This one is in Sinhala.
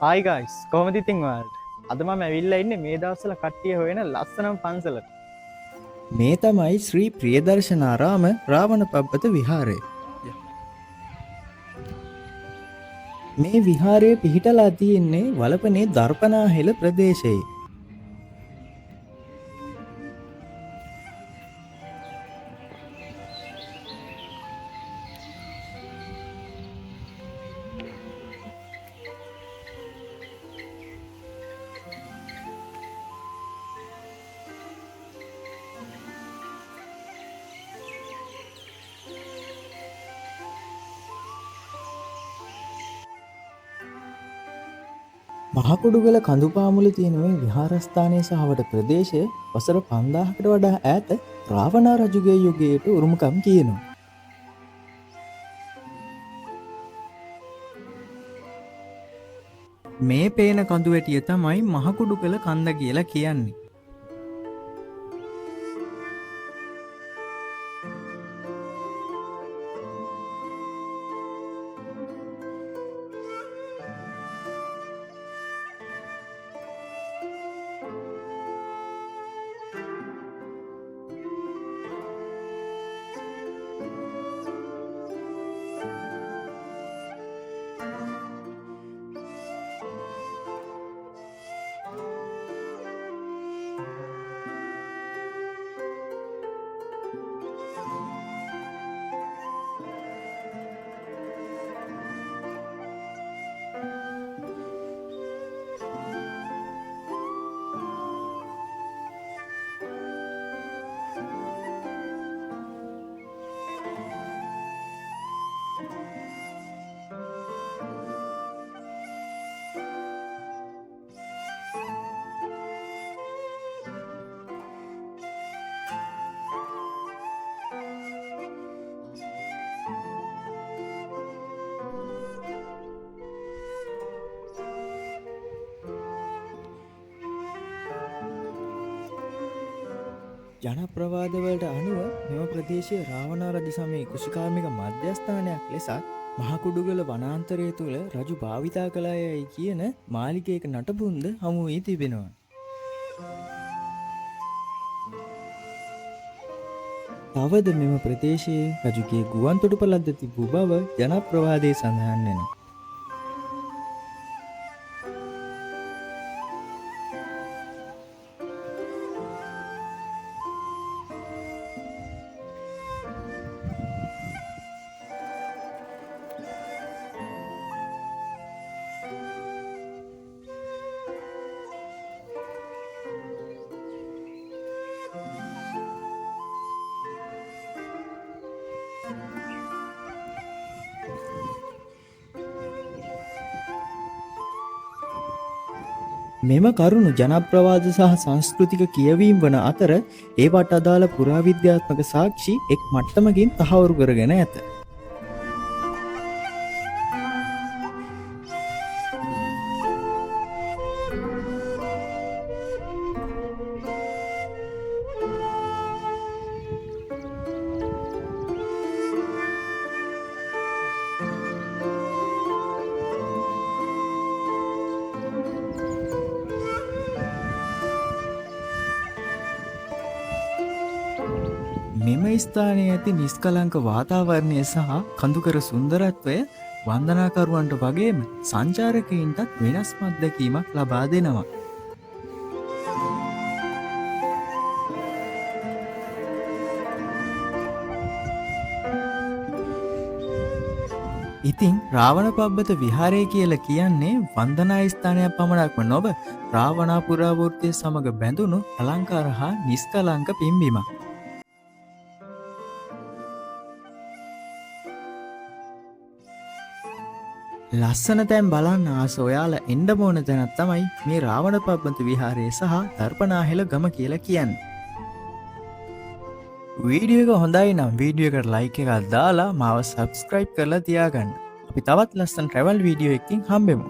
Hi guys, කොහොමද ඉතින් ඔයාලට? අද මම ඇවිල්ලා ඉන්නේ මේ දවස්වල කට්ටිය හොයන ලස්සනම පන්සලට. මේ තමයි ශ්‍රී ප්‍රියදර්ශනාරාම රාවණ පබ්බත විහාරය. මේ විහාරය පිහිටලා තියෙන්නේ වලපනේ දර්පනාහෙල ප්‍රදේශයේ. මහකුඩුගල කඳුපාමුල තියෙන මේ විහාරස්ථානය සහවට ප්‍රදේශය වසර 5000කට වඩා ඈත රාවණා රජුගේ යුගයට උරුමකම් කියනවා. මේ පේන කඳුවැටිය තමයි මහකුඩුගල කන්ද කියලා කියන්නේ. ජනප්‍රවාදවලට අනුව මෙම ප්‍රදේශය රාවණා රජ සමයේ කෘෂිකාර්මික මධ්‍යස්ථානයක් ලෙසත් මහකුඩුගල වනාන්තරය තුළ රජු භාවිතා කළායයි කියන මාලිගයක නටබුන්ද හමු වී තිබෙනවා. තවද මෙම ප්‍රදේශයේ රජුගේ ගුවන් තොටුපළක්ද තිබූ බව ජනප්‍රවාදයේ සඳහන් වෙනවා. මෙම කරුණු ජනප්‍රවාද සහ සංස්කෘතික කියවීම් වන අතර ඒවට අදාළ පුරාවිද්‍යාත්මක සාක්ෂි එක් මට්ටමකින් තහවුරු කරගෙන ඇත. මෙම ස්ථානයේ ඇති නිස්කලංක වාතාවරණය සහ කඳුකර සුන්දරත්වය වන්දනාකරුවන්ට වගේම සංචාරකයින්ටත් වෙනස්ම අත්දැකීමක් ලබා දෙනවා. ඉතින් රාවණ පබ්බත විහාරය කියලා කියන්නේ වන්දනා ස්ථානයක් පමණක්ම නොව රාවණා පුරාවෘත්තය සමග බැඳුණු අලංකාර හා නිස්කලංක පිම්බීමක්. ලස්සන තැන් බලන්න ආස ඔයාලා එන්න ඕන තැනක් තමයි මේ රාවණ පබ්බත විහාරය සහ දර්පනාහෙල ගම කියලා කියන්නේ. වීඩියෝ එක හොඳයි නම් වීඩියෝ එකට ලයික් එකක් දාලා මාව සබ්ස්ක්‍රයිබ් කරලා තියාගන්න. අපි තවත් ලස්සන ට්‍රැවල් වීඩියෝ එකකින් හම්බෙමු.